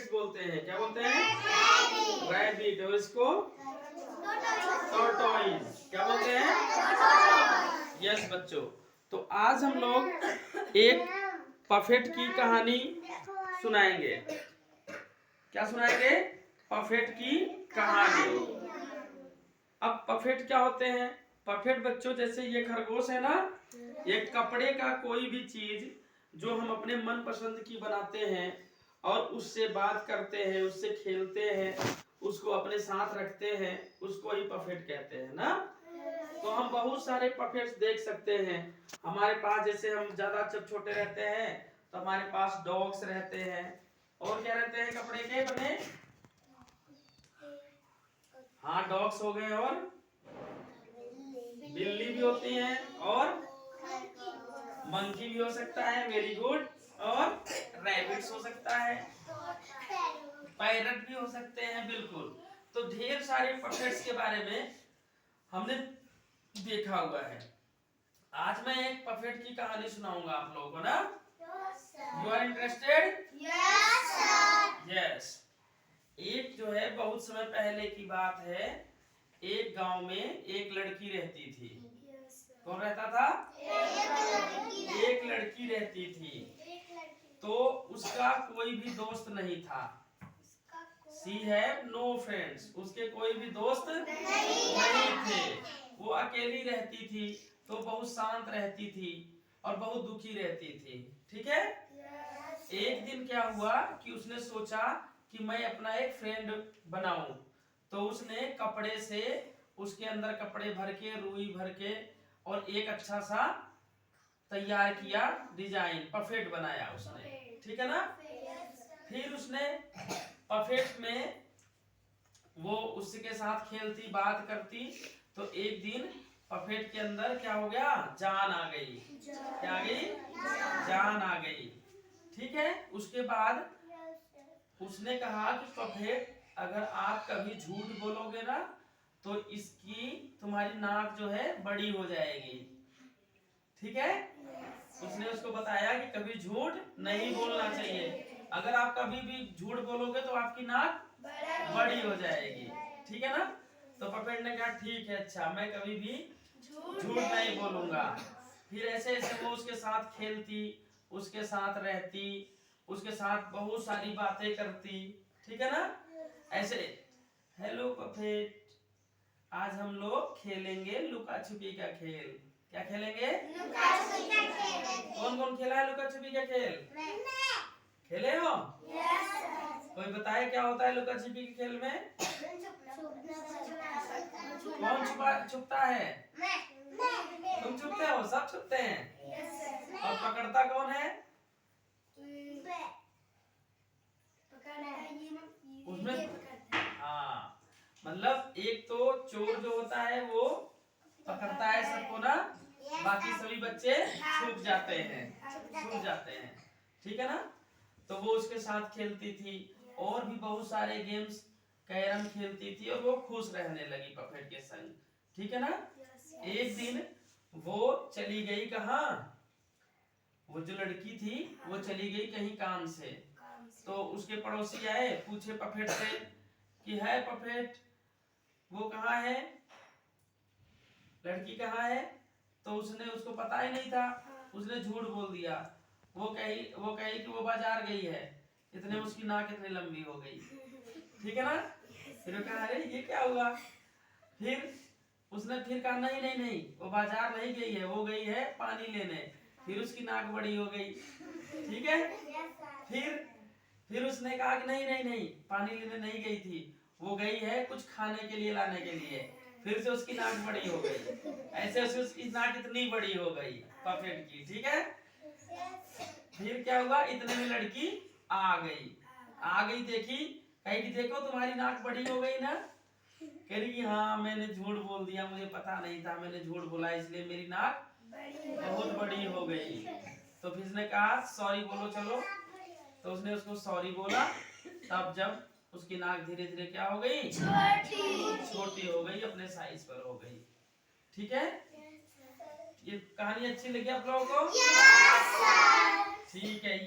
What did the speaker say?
Rabbits बोलते हैं। क्या बोलते हैं? रैबिट। और इसको टॉर्टोइज। क्या बोलते हैं? यस बच्चों, तो आज हम लोग एक पफेट की कहानी सुनाएंगे। क्या सुनाएंगे? पफेट की कहानी। अब पफेट क्या होते हैं? पफेट बच्चों, जैसे ये खरगोश है ना, ये कपड़े का कोई भी चीज जो हम अपने मन पसंद की बनाते हैं और उससे बात करते हैं, उससे खेलते हैं, उसको अपने साथ रखते हैं, उसको ही पफेट कहते हैं ना। तो हम बहुत सारे पफेट्स देख सकते हैं हमारे पास। जैसे हम ज्यादा जब छोटे रहते हैं तो हमारे पास डॉग्स रहते हैं, और क्या रहते हैं कपड़े के बने? हाँ, डॉग्स हो गए, और बिल्ली भी होती है, और मंकी भी हो सकता है, वेरी गुड, और रैबिट्स हो सकता है, पैरट भी हो सकते हैं, बिल्कुल। तो ढेर सारे पफेट्स के बारे में हमने देखा हुआ है। आज मैं एक पफेट की कहानी सुनाऊंगा आप लोगों को ना। You are interested? यस। एक जो है, बहुत समय पहले की बात है, एक गांव में एक लड़की रहती थी। कौन रहता था? एक लड़की रहती थी। तो उसका कोई भी दोस्त नहीं था। She have no friends. उसके कोई भी दोस्त नहीं थे। वो अकेली रहती थी, तो बहुत शांत रहती थी और बहुत दुखी रहती थी। ठीक है। एक दिन क्या हुआ कि उसने सोचा कि मैं अपना एक फ्रेंड बनाऊं। तो उसने कपड़े से, उसके अंदर कपड़े भर के, रुई भर के, और एक अच्छा सा तैयार किया डिजाइन, पफेट बनाया उसने। ठीक है ना। फिर उसने पफेट में वो उसके साथ खेलती, बात करती। तो एक दिन पफेट के अंदर क्या हो गया? जान आ गई। क्या आ गई? जान आ गई। ठीक है। उसके बाद उसने कहा कि पफेट, अगर आप कभी झूठ बोलोगे ना तो इसकी, तुम्हारी नाक जो है बड़ी हो जाएगी। ठीक है। उसने उसको बताया कि कभी झूठ नहीं बोलना चाहिए। अगर आप कभी भी झूठ बोलोगे तो आपकी नाक बड़ी हो जाएगी। ठीक है ना। तो पपेट ने कहा ठीक है, अच्छा, मैं कभी भी झूठ नहीं बोलूंगा। फिर ऐसे ऐसे वो उसके साथ खेलती, उसके साथ रहती, उसके साथ बहुत सारी बातें करती। ठीक है ना। ऐसे, हेलो पपेट, आज हम लोग खेलेंगे लुका छुपी का खेल। क्या खेलेंगे? कौन कौन खेला है लुका छुपी का खेल? खेले हो? कोई बताए क्या होता है लुका छुपी के खेल में? कौन छुपता है? तुम छुपते हो? सब छुपते हैं। और पकड़ता कौन है? उसमें, हाँ, मतलब एक तो चोर जो होता है वो पकड़ता है सबको ना, बाकी सभी बच्चे छुप जाते हैं। ठीक है ना। तो वो उसके साथ खेलती थी, और भी बहुत सारे गेम्स, कैरम खेलती थी, और वो खुश रहने लगी पफेट के संग। ठीक है ना। एक दिन वो चली गई कहाँ? वो जो लड़की थी वो चली गई कहीं काम से। तो उसके पड़ोसी आए, पूछे पफेट से कि है पफेट, वो कहाँ है, लड़की कहाँ है? तो उसने, उसको पता ही नहीं था, उसने झूठ बोल दिया। वो कही कि वो बाजार गई है, इतने उसकी नाक इतनी लंबी हो गई। ठीक है ना। फिर वो कहा अरे ये क्या हुआ? फिर उसने फिर कहा नहीं नहीं नहीं, वो बाजार नहीं गई है, वो गई है पानी लेने। फिर उसकी नाक बड़ी हो गई। ठीक है। फिर उसने कहा कि नहीं नहीं नहीं, पानी लेने नहीं गई थी, वो गई है कुछ खाने के लिए लाने के लिए। फिर से उसकी नाक बड़ी हो गई। ऐसे ऐसे उसकी नाक इतनी बड़ी हो गई पफेट की। ठीक है। फिर क्या हुआ? इतने में लड़की आ गई, देखी, कही कि देखो तुम्हारी नाक बड़ी हो गई ना। कह रही हाँ, मैंने झूठ बोल दिया, मुझे पता नहीं था, मैंने झूठ बोला, इसलिए मेरी नाक बहुत बड़ी हो गई। तो फिर उसने कहा सॉरी बोलो चलो। तो उसने उसको सॉरी बोला। तब जब उसकी नाक धीरे धीरे क्या हो गई? छोटी हो गई, अपने साइज पर हो गई। ठीक है। ये कहानी अच्छी लगी आप लोगों को? ठीक है।